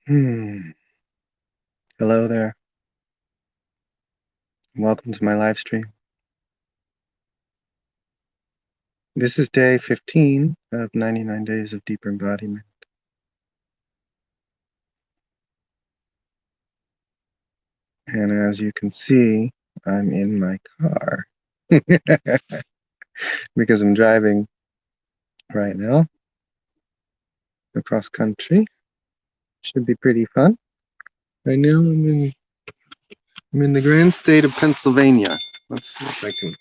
Hmm. Hello there. Welcome to my live stream. This is day 15 of 99 days of deeper embodiment. And as you can see, I'm in my car because I'm driving right now across country. Should be pretty fun. Right now I'm in the grand state of Pennsylvania. Let's see if I can.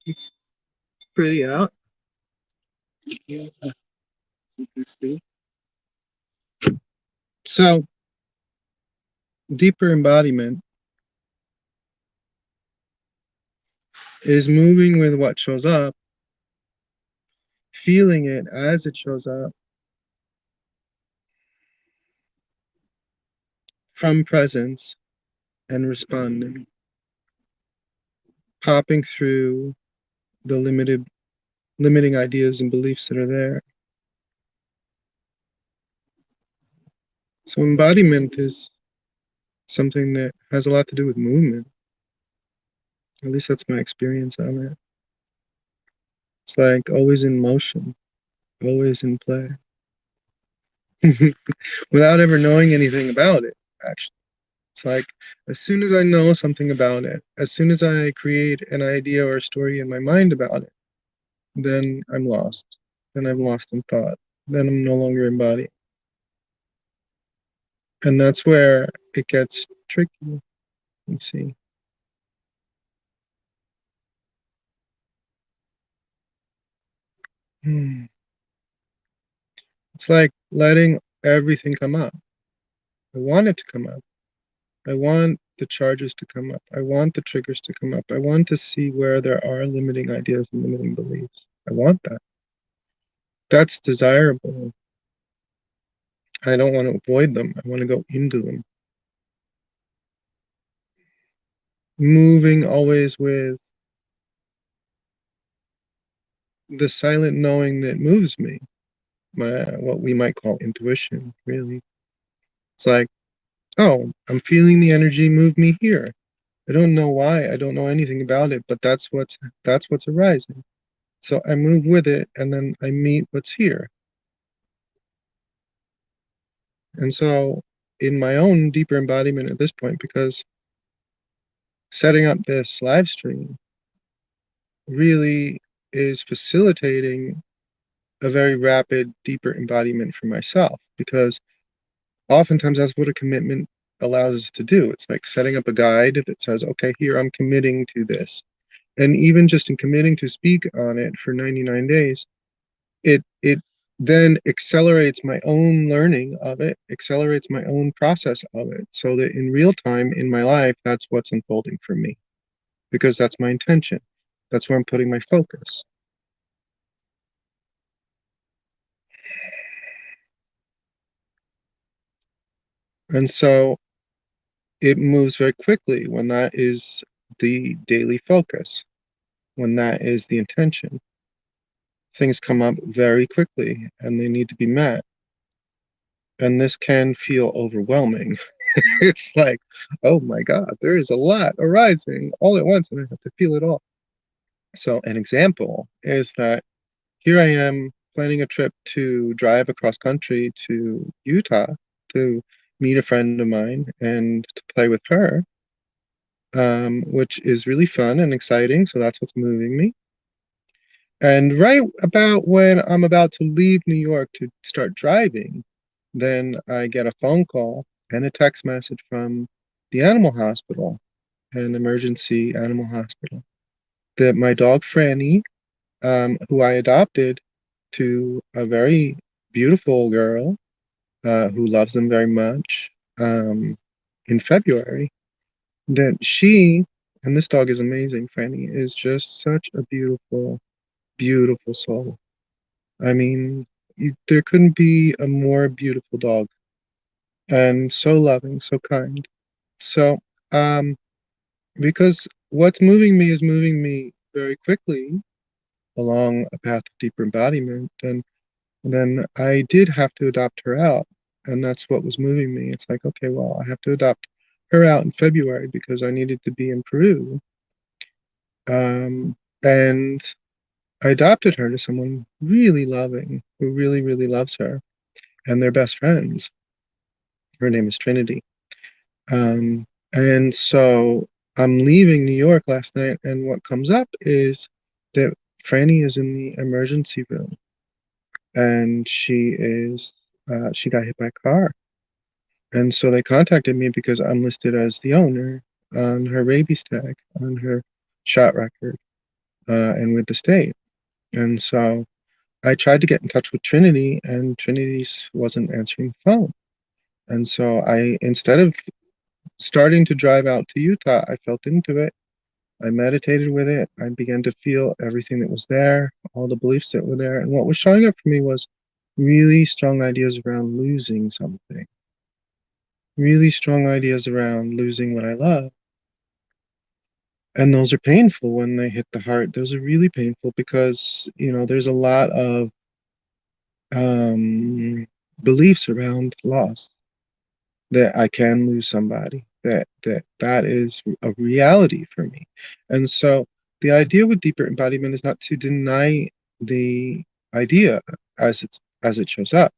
It's pretty out. Yeah, you can see. So, deeper embodiment is moving with what shows up, feeling it as it shows up, from presence and responding, popping through the limiting ideas and beliefs that are there. So embodiment is something that has a lot to do with movement. At least that's my experience on it. It's like always in motion, always in play, without ever knowing anything about it, actually. It's like as soon as I know something about it, as soon as I create an idea or a story in my mind about it, then I'm lost. Then I'm lost in thought. Then I'm no longer embodied. And that's where it gets tricky, you see. Hmm. It's like letting everything come up. I want it to come up. I want the charges to come up. I want the triggers to come up. I want to see where there are limiting ideas and limiting beliefs. I want that. That's desirable. I don't want to avoid them. I want to go into them. Moving always with the silent knowing that moves me, what we might call intuition, really. It's like, oh, I'm feeling the energy move me here. I don't know why. I don't know anything about it, but that's what's arising. So I move with it and then I meet what's here. And so in my own deeper embodiment at this point, because setting up this live stream really is facilitating a very rapid, deeper embodiment for myself, because oftentimes that's what a commitment allows us to do. It's like setting up a guide that says, okay, here I'm committing to this. And even just in committing to speak on it for 99 days, it then accelerates my own learning of it, accelerates my own process of it, so that in real time in my life, that's what's unfolding for me, because that's my intention. That's where I'm putting my focus. And so it moves very quickly when that is the daily focus, when that is the intention. Things come up very quickly and they need to be met. And this can feel overwhelming. It's like, oh my God, there is a lot arising all at once and I have to feel it all. So, an example is that here I am planning a trip to drive across country to Utah to meet a friend of mine and to play with her, which is really fun and exciting. So, that's what's moving me. And right about when I'm about to leave New York to start driving, then I get a phone call and a text message from the animal hospital, an emergency animal hospital, that my dog Franny, who I adopted to a very beautiful girl who loves them very much, in February, that she, and this dog is amazing, Franny, is just such a beautiful, beautiful soul. I mean, there couldn't be a more beautiful dog and so loving, so kind. So, um, because what's moving me is moving me very quickly along a path of deeper embodiment, and then I did have to adopt her out. And that's what was moving me. It's like, okay, well, I have to adopt her out in February because I needed to be in Peru. And I adopted her to someone really loving, who really, really loves her, and they're best friends. Her name is Trinity. And so I'm leaving New York last night, and what comes up is that Franny is in the emergency room, and she got hit by a car. And so they contacted me because I'm listed as the owner on her rabies tag, on her shot record, and with the state. And so I tried to get in touch with Trinity, and Trinity wasn't answering the phone. And so instead of starting to drive out to Utah, I felt into it. I meditated with it. I began to feel everything that was there, all the beliefs that were there. And what was showing up for me was really strong ideas around losing something, really strong ideas around losing what I love. And those are painful when they hit the heart. Those are really painful because, there's a lot of um, beliefs around loss, that I can lose somebody, that is a reality for me. And so the idea with deeper embodiment is not to deny the idea as it shows up.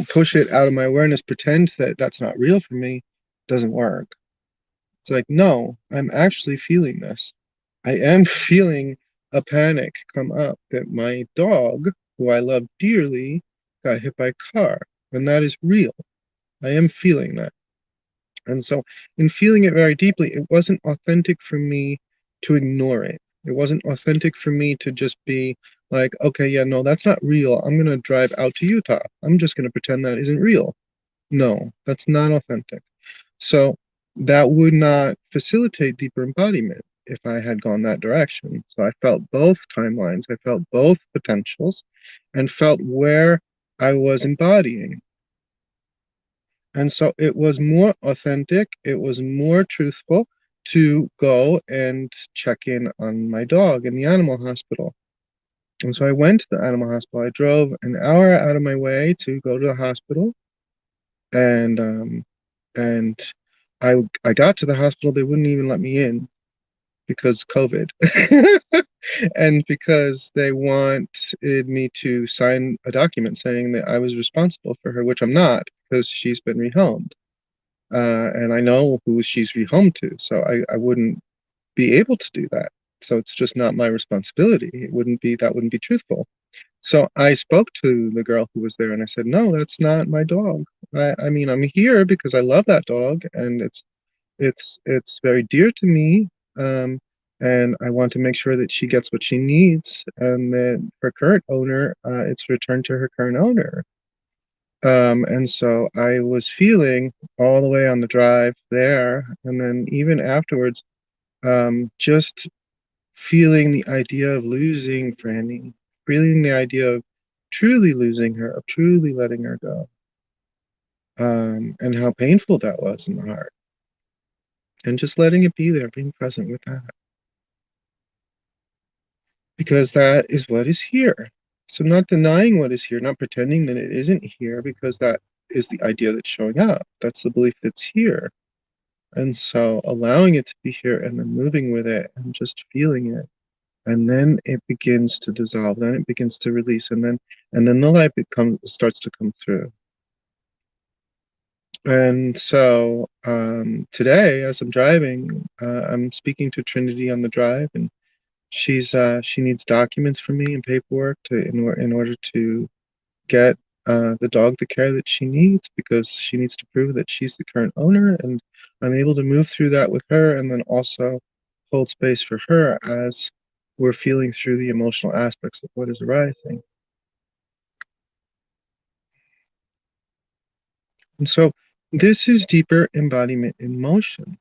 Push it out of my awareness, pretend that that's not real for me, doesn't work. It's like, no, I'm actually feeling this. I am feeling a panic come up that my dog, who I love dearly, got hit by a car. And that is real. I am feeling that. And so, in feeling it very deeply, it wasn't authentic for me to ignore it. It wasn't authentic for me to just be like, okay, yeah, no, that's not real. I'm going to drive out to Utah. I'm just going to pretend that isn't real. No, that's not authentic. So, that would not facilitate deeper embodiment if I had gone that direction. So, I felt both timelines, I felt both potentials, and felt where I was embodying. And so it was more authentic, it was more truthful to go and check in on my dog in the animal hospital. And so I went to the animal hospital. I drove an hour out of my way to go to the hospital, and and I got to the hospital. They wouldn't even let me in because COVID, and because they wanted me to sign a document saying that I was responsible for her, which I'm not because she's been rehomed. And I know who she's rehomed to, so I wouldn't be able to do that. So it's just not my responsibility. That wouldn't be truthful. So I spoke to the girl who was there and I said, no, that's not my dog. I mean, I'm here because I love that dog and it's very dear to me. Um, and I want to make sure that she gets what she needs and that her current owner, it's returned to her current owner. And so I was feeling all the way on the drive there, and then even afterwards, just feeling the idea of losing Franny, feeling the idea of truly losing her, of truly letting her go, and how painful that was in the heart, and just letting it be there, being present with that, because that is what is here. So not denying what is here, not pretending that it isn't here, because that is the idea that's showing up. That's the belief that's here. And so allowing it to be here and then moving with it and just feeling it. And then it begins to dissolve, then it begins to release, and then the light starts to come through. And so today, as I'm driving, I'm speaking to Trinity on the drive, and she needs documents from me and paperwork in order to get the dog the care that she needs, because she needs to prove that she's the current owner, and I'm able to move through that with her and then also hold space for her as we're feeling through the emotional aspects of what is arising. And so this is deeper embodiment in motion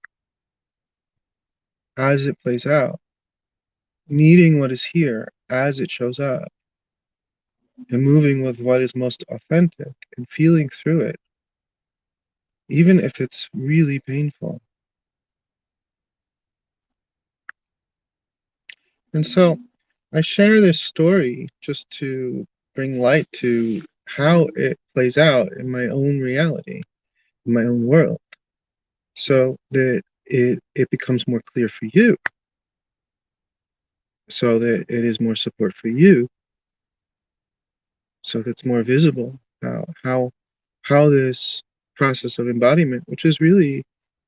as it plays out, needing what is here as it shows up, and moving with what is most authentic and feeling through it, even if it's really painful. And so I share this story just to bring light to how it plays out in my own reality, in my own world, so that it becomes more clear for you, so that it is more support for you, so that it's more visible how this process of embodiment, which is really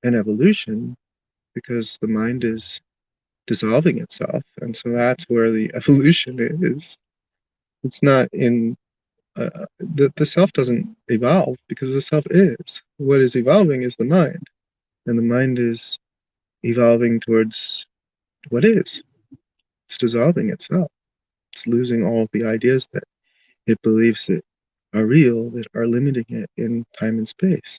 an evolution, because the mind is dissolving itself, and so that's where the evolution is. It's not in the self doesn't evolve, because the self is. What is evolving is the mind, and the mind is evolving towards what is. It's dissolving itself. It's losing all of the ideas that it believes that are real, that are limiting it in time and space.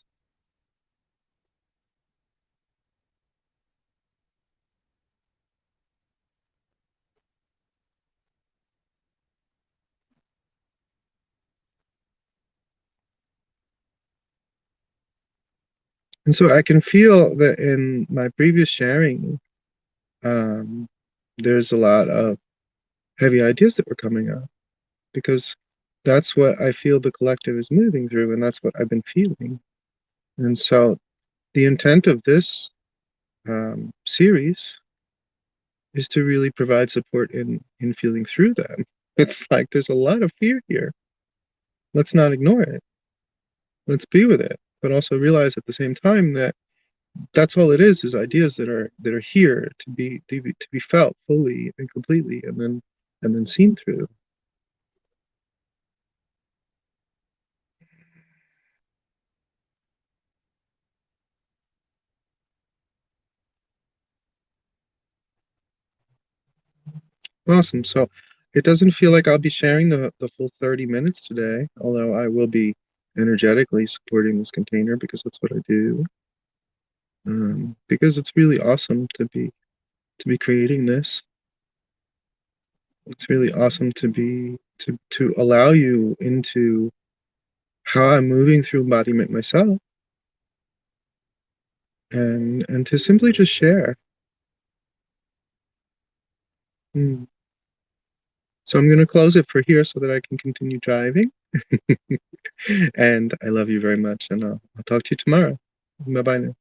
And so I can feel that in my previous sharing, um, there's a lot of heavy ideas that were coming up, because that's what I feel the collective is moving through, and that's what I've been feeling. And so the intent of this series is to really provide support in feeling through them. It's like there's a lot of fear here. Let's not ignore it. Let's be with it, but also realize at the same time that that's all it is ideas that are here to be felt fully and completely, and then seen through. Awesome. So it doesn't feel like I'll be sharing the full 30 minutes today, although I will be energetically supporting this container, because that's what I do. Because it's really awesome to be creating this. It's really awesome to be to allow you into how I'm moving through embodiment myself, and to simply just share. Mm. So I'm going to close it for here so that I can continue driving. And I love you very much, and I'll talk to you tomorrow. Bye bye now.